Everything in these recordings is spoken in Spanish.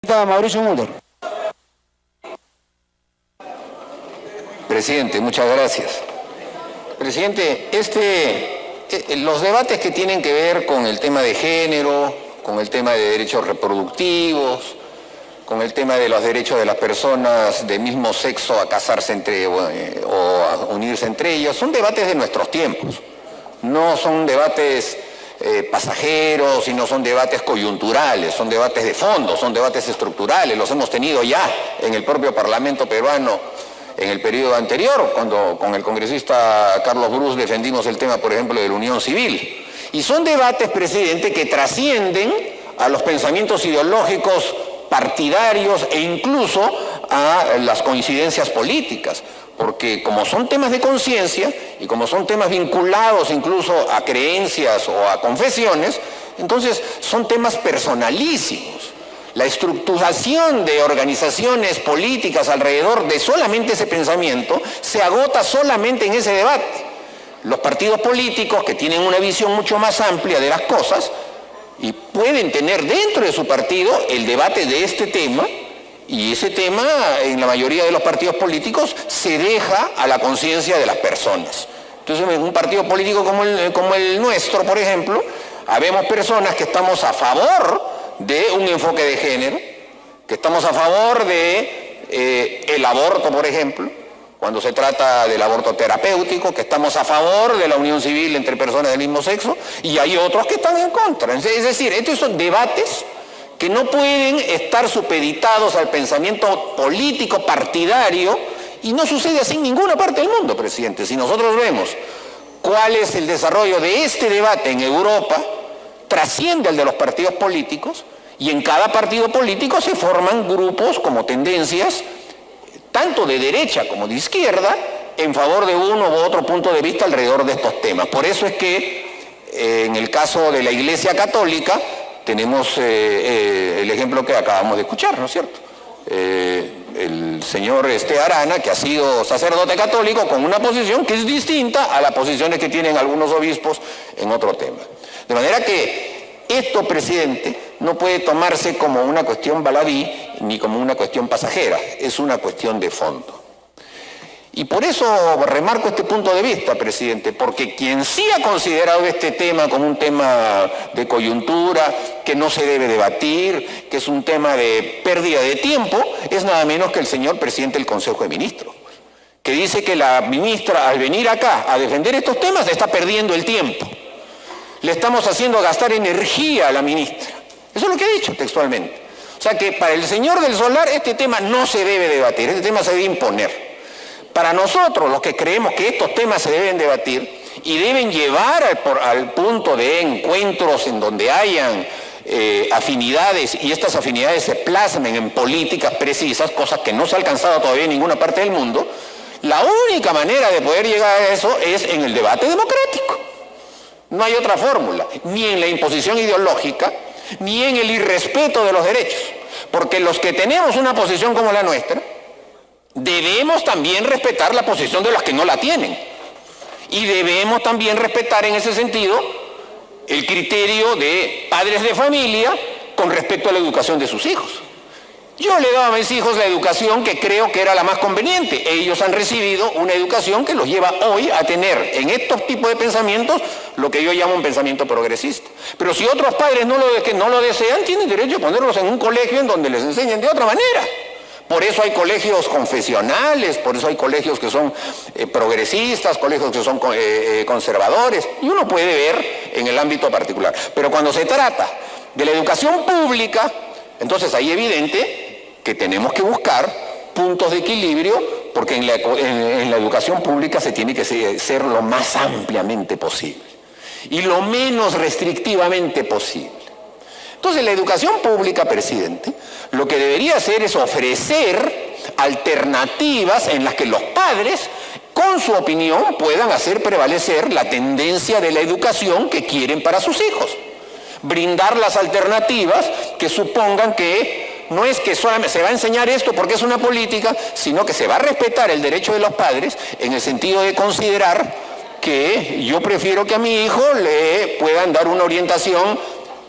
Mauricio Müller. Presidente, muchas gracias. Presidente, los debates que tienen que ver con el tema de género, con el tema de derechos reproductivos, con el tema de los derechos de las personas de mismo sexo a casarse o a unirse entre ellos, son debates de nuestros tiempos. No son debates pasajeros y no son debates coyunturales, son debates de fondo, son debates estructurales. Los hemos tenido ya en el propio Parlamento peruano en el periodo anterior, cuando con el congresista Carlos Brus defendimos el tema, por ejemplo, de la unión civil. Y son debates, presidente, que trascienden a los pensamientos ideológicos partidarios e incluso a las coincidencias políticas, porque como son temas de conciencia y como son temas vinculados incluso a creencias o a confesiones, entonces son temas personalísimos. La estructuración de organizaciones políticas alrededor de solamente ese pensamiento se agota solamente en ese debate. Los partidos políticos que tienen una visión mucho más amplia de las cosas y pueden tener dentro de su partido el debate de este tema, y ese tema en la mayoría de los partidos políticos se deja a la conciencia de las personas. Entonces, en un partido político como el nuestro, por ejemplo, habemos personas que estamos a favor de un enfoque de género, que estamos a favor de el aborto, por ejemplo, cuando se trata del aborto terapéutico, que estamos a favor de la unión civil entre personas del mismo sexo, y hay otros que están en contra. Es decir, estos son debates que no pueden estar supeditados al pensamiento político partidario, y no sucede así en ninguna parte del mundo, presidente. Si nosotros vemos cuál es el desarrollo de este debate en Europa, trasciende al de los partidos políticos, y en cada partido político se forman grupos como tendencias, tanto de derecha como de izquierda, en favor de uno u otro punto de vista alrededor de estos temas. Por eso es que en el caso de la Iglesia Católica tenemos el ejemplo que acabamos de escuchar, ¿no es cierto? El señor Arana, que ha sido sacerdote católico con una posición que es distinta a las posiciones que tienen algunos obispos en otro tema. De manera que esto, presidente, no puede tomarse como una cuestión baladí ni como una cuestión pasajera, es una cuestión de fondo. Y por eso remarco este punto de vista, presidente, porque quien sí ha considerado este tema como un tema de coyuntura, que no se debe debatir, que es un tema de pérdida de tiempo, es nada menos que el señor presidente del Consejo de Ministros, que dice que la ministra, al venir acá a defender estos temas, está perdiendo el tiempo. Le estamos haciendo gastar energía a la ministra. Eso es lo que ha dicho textualmente. O sea que para el señor del Solar este tema no se debe debatir, este tema se debe imponer. Para nosotros, los que creemos que estos temas se deben debatir y deben llevar al punto de encuentros en donde hayan afinidades, y estas afinidades se plasmen en políticas precisas, cosas que no se ha alcanzado todavía en ninguna parte del mundo, la única manera de poder llegar a eso es en el debate democrático. No hay otra fórmula, ni en la imposición ideológica, ni en el irrespeto de los derechos. Porque los que tenemos una posición como la nuestra, debemos también respetar la posición de los que no la tienen. Y debemos también respetar en ese sentido el criterio de padres de familia con respecto a la educación de sus hijos. Yo le daba a mis hijos la educación que creo que era la más conveniente. Ellos han recibido una educación que los lleva hoy a tener en estos tipos de pensamientos lo que yo llamo un pensamiento progresista. Pero si otros padres que no lo desean, tienen derecho a ponerlos en un colegio en donde les enseñen de otra manera. Por eso hay colegios confesionales, por eso hay colegios que son progresistas, colegios que son conservadores, y uno puede ver en el ámbito particular. Pero cuando se trata de la educación pública, entonces hay evidente que tenemos que buscar puntos de equilibrio, porque en la educación pública se tiene que ser lo más ampliamente posible y lo menos restrictivamente posible. Entonces, la educación pública, presidente, lo que debería hacer es ofrecer alternativas en las que los padres, con su opinión, puedan hacer prevalecer la tendencia de la educación que quieren para sus hijos. Brindar las alternativas que supongan que no es que solamente se va a enseñar esto porque es una política, sino que se va a respetar el derecho de los padres en el sentido de considerar que yo prefiero que a mi hijo le puedan dar una orientación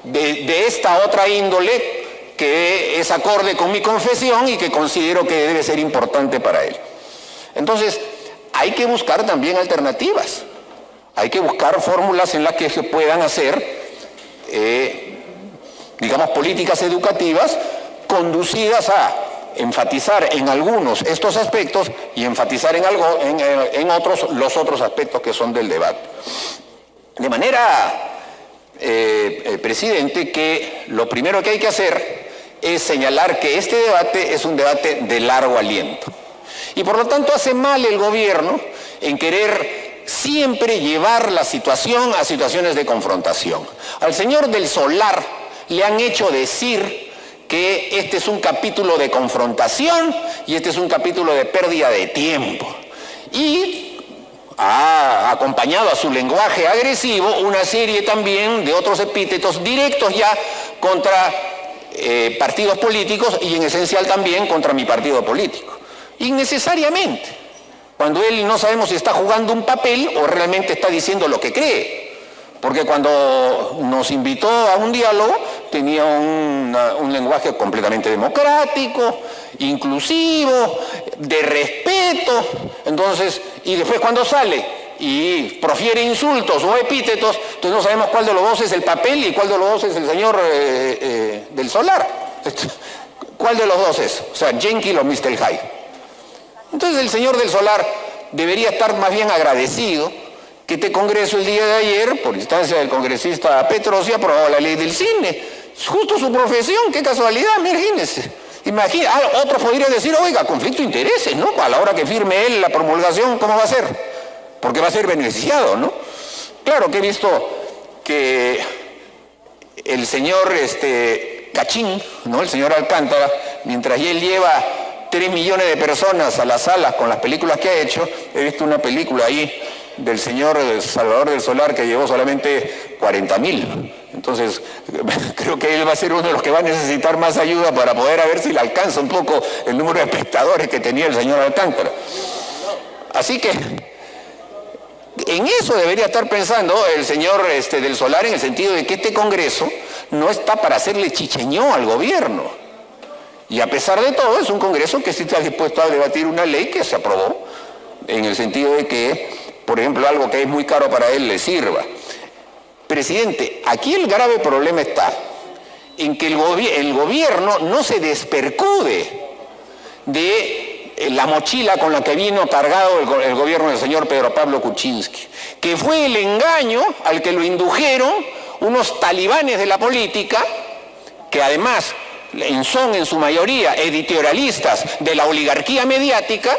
de esta otra índole que es acorde con mi confesión y que considero que debe ser importante para él. Entonces, hay que buscar también alternativas. Hay que buscar fórmulas en las que se puedan hacer, digamos, políticas educativas conducidas a enfatizar en algunos estos aspectos y enfatizar en otros los otros aspectos que son del debate. De manera, presidente, que lo primero que hay que hacer es señalar que este debate es un debate de largo aliento. Y por lo tanto hace mal el gobierno en querer siempre llevar la situación a situaciones de confrontación. Al señor del Solar le han hecho decir que este es un capítulo de confrontación y este es un capítulo de pérdida de tiempo. Y ha acompañado a su lenguaje agresivo una serie también de otros epítetos directos ya contra partidos políticos y en esencial también contra mi partido político. Innecesariamente, cuando él no sabemos si está jugando un papel o realmente está diciendo lo que cree. Porque cuando nos invitó a un diálogo tenía un lenguaje completamente democrático, inclusivo, de respeto. Entonces, y después cuando sale y profiere insultos o epítetos, entonces no sabemos cuál de los dos es el papel y cuál de los dos es el señor del Solar. ¿Cuál de los dos es? O sea, Jenkins o Mr. Hyde. Entonces el señor del Solar debería estar más bien agradecido que este Congreso el día de ayer, por instancia del congresista Petros, aprobó la ley del cine. Es justo su profesión, qué casualidad, imagínense. Otros podrían decir, oiga, conflicto de intereses, ¿no? A la hora que firme él la promulgación, ¿cómo va a ser? Porque va a ser beneficiado, ¿no? Claro que he visto que el señor Cachín, ¿no? El señor Alcántara, mientras él lleva 3 millones de personas a las salas con las películas que ha hecho, he visto una película ahí del señor Salvador del Solar que llevó solamente 40.000. Entonces, creo que él va a ser uno de los que va a necesitar más ayuda para poder ver si le alcanza un poco el número de espectadores que tenía el señor Alcántara. Así que, en eso debería estar pensando el señor del Solar, en el sentido de que este Congreso no está para hacerle chicheñó al gobierno. Y a pesar de todo, es un Congreso que sí está dispuesto a debatir una ley que se aprobó, en el sentido de que, por ejemplo, algo que es muy caro para él le sirva. Presidente, aquí el grave problema está en que el gobierno no se despercude de la mochila con la que vino cargado el gobierno del señor Pedro Pablo Kuczynski, que fue el engaño al que lo indujeron unos talibanes de la política, que además son en su mayoría editorialistas de la oligarquía mediática,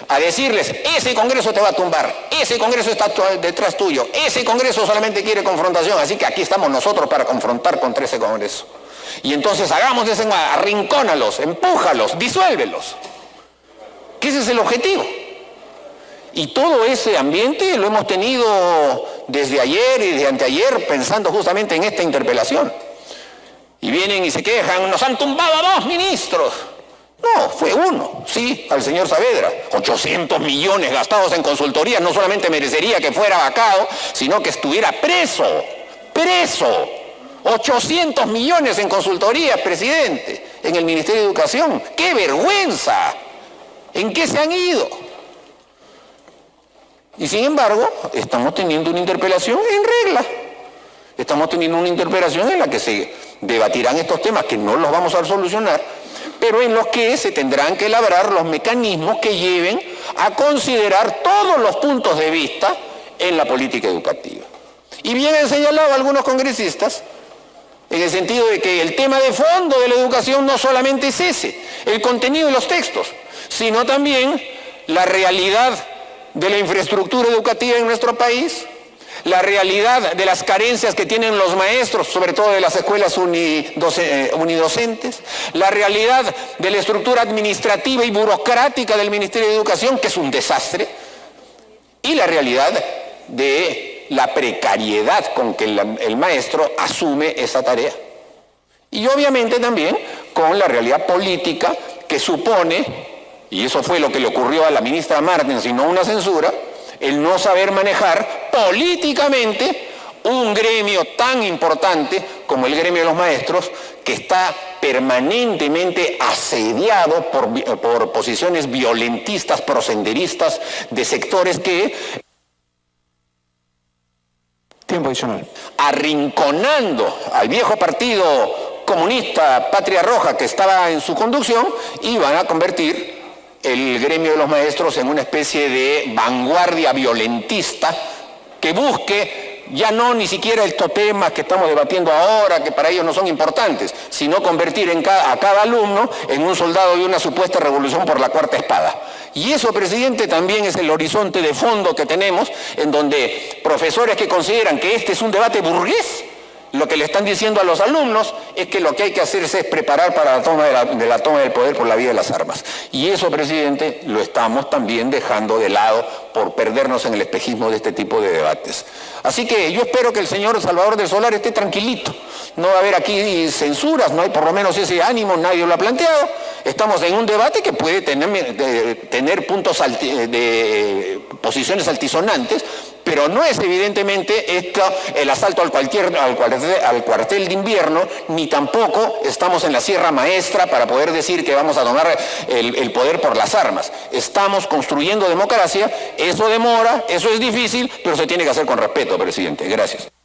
a decirles, ese Congreso te va a tumbar, ese Congreso está detrás tuyo, ese Congreso solamente quiere confrontación, así que aquí estamos nosotros para confrontar contra ese Congreso. Y entonces hagamos de ese, arrincónalos, empújalos, disuélvelos. Que ese es el objetivo. Y todo ese ambiente lo hemos tenido desde ayer y desde anteayer pensando justamente en esta interpelación. Y vienen y se quejan, nos han tumbado a 2 ministros. No, fue uno, sí, al señor Saavedra. 800 millones gastados en consultoría, no solamente merecería que fuera vacado, sino que estuviera preso. 800 millones en consultoría, presidente, en el Ministerio de Educación. ¡Qué vergüenza! ¿En qué se han ido? Y sin embargo, estamos teniendo una interpelación en regla. Estamos teniendo una interpelación en la que se debatirán estos temas que no los vamos a solucionar, pero en los que se tendrán que elaborar los mecanismos que lleven a considerar todos los puntos de vista en la política educativa. Y bien han señalado algunos congresistas, en el sentido de que el tema de fondo de la educación no solamente es ese, el contenido de los textos, sino también la realidad de la infraestructura educativa en nuestro país, la realidad de las carencias que tienen los maestros, sobre todo de las escuelas unidocentes, la realidad de la estructura administrativa y burocrática del Ministerio de Educación, que es un desastre, y la realidad de la precariedad con que el maestro asume esa tarea. Y obviamente también con la realidad política que supone, y eso fue lo que le ocurrió a la ministra Martens y no una censura, el no saber manejar políticamente un gremio tan importante como el gremio de los maestros, que está permanentemente asediado por posiciones violentistas, prosenderistas de sectores que, tiempo adicional, arrinconando al viejo partido comunista Patria Roja que estaba en su conducción, iban a convertir el gremio de los maestros en una especie de vanguardia violentista que busque ya no ni siquiera estos temas que estamos debatiendo ahora, que para ellos no son importantes, sino convertir a cada alumno en un soldado de una supuesta revolución por la cuarta espada. Y eso, presidente, también es el horizonte de fondo que tenemos, en donde profesores que consideran que este es un debate burgués, lo que le están diciendo a los alumnos es que lo que hay que hacerse es preparar para la toma del poder por la vía de las armas. Y eso, presidente, lo estamos también dejando de lado por perdernos en el espejismo de este tipo de debates. Así que yo espero que el señor Salvador del Solar esté tranquilito. No va a haber aquí censuras, no hay por lo menos ese ánimo, nadie lo ha planteado. Estamos en un debate que puede tener puntos de posiciones altisonantes, pero no es evidentemente el asalto al cuartel de invierno, ni tampoco estamos en la Sierra Maestra para poder decir que vamos a tomar el poder por las armas. Estamos construyendo democracia, eso demora, eso es difícil, pero se tiene que hacer con respeto, presidente. Gracias.